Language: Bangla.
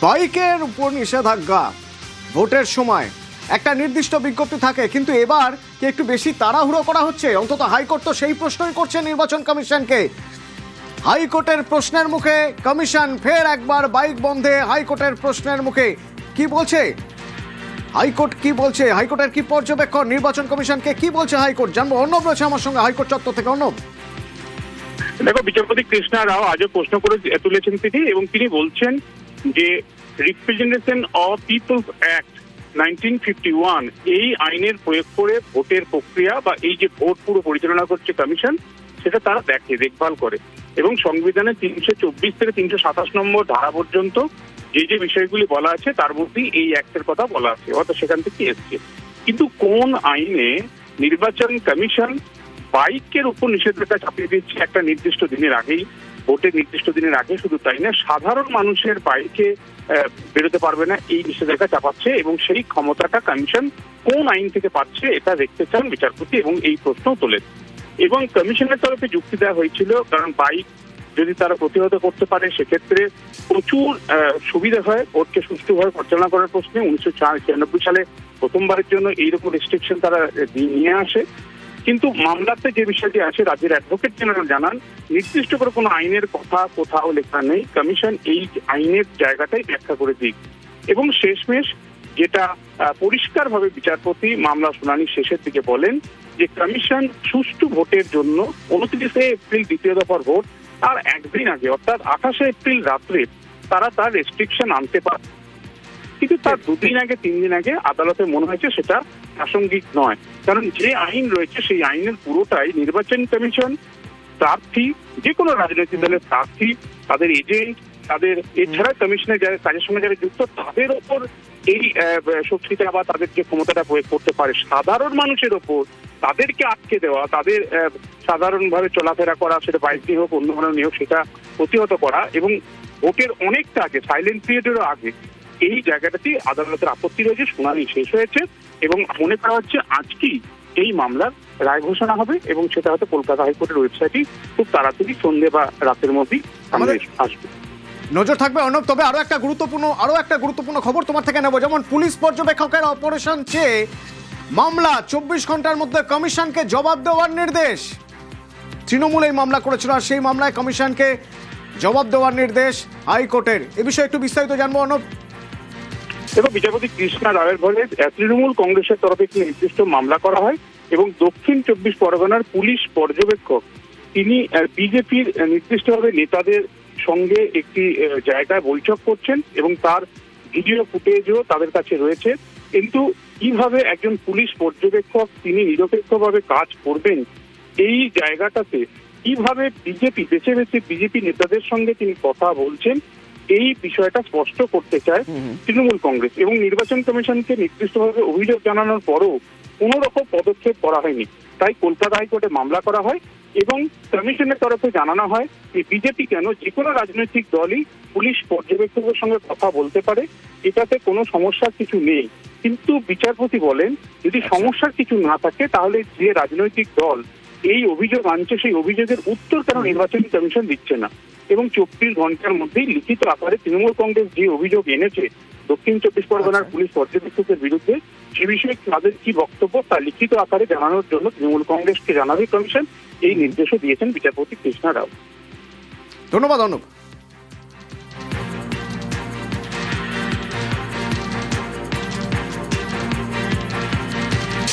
বাইকের উপর নিষেধাজ্ঞা ভোটের সময় একটা নির্দিষ্ট বিজ্ঞপ্তি থাকে, কিন্তু এবার কি একটু বেশি তাড়াহুড়ো করা হচ্ছে? অন্তত হাইকোর্ট তো সেই প্রশ্নই করছে নির্বাচন কমিশনকে। হাইকোর্টের প্রশ্নের মুখে কমিশন ফের একবার বাইক বন্ধে হাইকোর্টের প্রশ্নের মুখে। কি বলছে হাইকোর্ট, কি বলছে হাইকোর্টের কি পর্যবেক্ষণ? নির্বাচন কমিশনকে কি বলছে হাইকোর্ট জানবো। অর্ণব রয়েছে আমার সঙ্গে হাইকোর্ট চত্বর থেকে। অর্ণব, দেখো, বিচারপতি কৃষ্ণা রাও আজও প্রশ্ন করে তুলেছেন তিনি, এবং তিনি বলছেন যে রিপ্রেজেন্টেশন অফ পিপলস অ্যাক্ট 1951 এই আইনের প্রয়োগ করে ভোটের প্রক্রিয়া বা এই যে ভোট পুরো পরিচালনা করছে কমিশন, সেটা তারা দেখভাল করে। এবং সংবিধানের 324 থেকে 327 নম্বর ধারা পর্যন্ত যে বিষয়গুলি বলা আছে তার মধ্যেই এই অ্যাক্টের কথা বলা আছে, অর্থাৎ সেখান থেকে এসছে। কিন্তু কোন আইনে নির্বাচন কমিশন বাইকের উপর নিষেধাজ্ঞা চাপিয়ে দিচ্ছে একটা নির্দিষ্ট দিনের আগেই, ভোটের নির্দিষ্ট দিনের আগে? শুধু তাই না, সাধারণ মানুষের বাইকে বেরোতে পারবে না এই নিষেধাজ্ঞা চাপাচ্ছে, এবং সেই ক্ষমতাটা কমিশন কোন আইন থেকে পাচ্ছে এটা দেখতে চান বিচারপতি, এবং এই প্রশ্নও তোলেন। এবং কমিশনের তরফে যুক্তি দেওয়া হয়েছিল, কারণ বাইক যদি তারা প্রতিহত করতে পারে সেক্ষেত্রে প্রচুর সুবিধা হয় ভোটকে সুষ্ঠুভাবে পরিচালনা করার প্রশ্নে। 1996 সালে প্রথমবারের জন্য এইরকম রেস্ট্রিকশন তারা নিয়ে আসে। কিন্তু মামলাতে যে বিষয়টি আছে, রাজ্যের অ্যাডভোকেট জেনারেল জানান নির্দিষ্ট করে কোনো আইনের কথা কোথাও লেখা নেই, কমিশন এই আইনের জায়গাটাই ব্যাখ্যা করে দিক। এবং শেষমেশ যেটা পরিষ্কারভাবে বিচারপতি মামলা শুনানি শেষের দিকে বলেন যে কমিশন সুষ্ঠু ভোটের জন্য 29শে এপ্রিল দ্বিতীয় দফার ভোট তার একদিন আগে, অর্থাৎ 28শে এপ্রিল রাত্রে তারা তার রেস্ট্রিকশন আনতে পারে, কিন্তু তার 2 দিন আগে 3 দিন আগে আদালতে মনে হয়েছে সেটা প্রাসঙ্গিক নয়। কারণ যে আইন রয়েছে সেই আইনের পুরোটাই নির্বাচন কমিশন, প্রার্থী, যে কোনো রাজনৈতিক দলের প্রার্থী, তাদের এজেন্ট, তাদের এছাড়া কমিশনের যারা কাজের সঙ্গে যারা যুক্ত তাদের ওপর এই শক্তিটা বা তাদের যে ক্ষমতাটা প্রয়োগ করতে পারে সাধারণ মানুষের ওপর, তাদেরকে আটকে দেওয়া, তাদের সাধারণভাবে চলাফেরা করা, সেটা বাইক নিয়ে হোক অন্য ধরনের নিয়ে হোক, সেটা প্রতিহত করা, এবং ভোটের অনেকটা আগে, সাইলেন্ট পিরিয়ডেরও আগে এই জায়গাটাতে আদালতের আপত্তি রয়েছে। শুনানি শেষ হয়েছে এবং মনে করা হচ্ছে আজকেই এই মামলার রায় ঘোষণা হবে, এবং সেটা হয়তো কলকাতা হাইকোর্টের ওয়েবসাইটে খুব তাড়াতাড়ি সন্ধ্যে বা রাতের মধ্যেই আসবে। নজর থাকবে অর্ণব। তবে আরো একটা গুরুত্বপূর্ণ খবর তোমার থেকে নেব, যেমন পুলিশ পর্যবেক্ষকের অপারেশন চেয়ে মামলা 24 ঘন্টার মধ্যে কমিশনকে জবাব দেওয়ার নির্দেশ। তৃণমূল এই মামলা করেছিল, আর সেই মামলায় কমিশনকে জবাব দেওয়ার নির্দেশ হাইকোর্টের। এ বিষয়ে একটু বিস্তারিত জানবো অর্ণব। এবং বিচারপতি কৃষ্ণা রাওয়ের বলে তৃণমূল কংগ্রেসের তরফে একটি নির্দিষ্ট মামলা করা হয়, এবং দক্ষিণ 24 পরগনার পুলিশ পর্যবেক্ষক তিনি বিজেপির নির্দিষ্টভাবে নেতাদের সঙ্গে একটি জায়গায় বৈঠক করছেন, এবং তার ভিডিও ফুটেজও তাদের কাছে রয়েছে। কিন্তু কিভাবে একজন পুলিশ পর্যবেক্ষক তিনি নিরপেক্ষভাবে কাজ করবেন এই জায়গাটাতে, কিভাবে বিজেপি বেছে বেছে বিজেপি নেতাদের সঙ্গে তিনি কথা বলছেন, এই বিষয়টা স্পষ্ট করতে চায় তৃণমূল কংগ্রেস। এবং নির্বাচন কমিশনকে নির্দিষ্টভাবে অভিযোগ জানানোর পরও কোনো রকম পদক্ষেপ করা হয়নি, তাই কলকাতা হাইকোর্টে মামলা করা হয়, এবং কমিশনের তরফে জানানো হয় যে বিজেপি কেন, যে কোনো রাজনৈতিক দলই পুলিশ পর্যবেক্ষকের সঙ্গে কথা বলতে পারে, এটাতে কোনো সমস্যার কিছু নেই। কিন্তু বিচারপতি বলেন যদি সমস্যার কিছু না থাকে তাহলে যে রাজনৈতিক দল এই অভিযোগ আনছে সেই অভিযোগের উত্তর কেন নির্বাচন কমিশন দিচ্ছে না। এবং 24 ঘন্টার মধ্যেই লিখিত আকারে তৃণমূল কংগ্রেস যে অভিযোগ এনেছে দক্ষিণ 24 পরগনার পুলিশ পর্যবেক্ষকের বিরুদ্ধে, সে বিষয়ে তাদের কি বক্তব্য তা লিখিত আকারে জানানোর জন্য তৃণমূল কংগ্রেসকে জানাবে কমিশন, এই নির্দেশও দিয়েছেন বিচারপতি কৃষ্ণা রাও। ধন্যবাদ অর্ণব।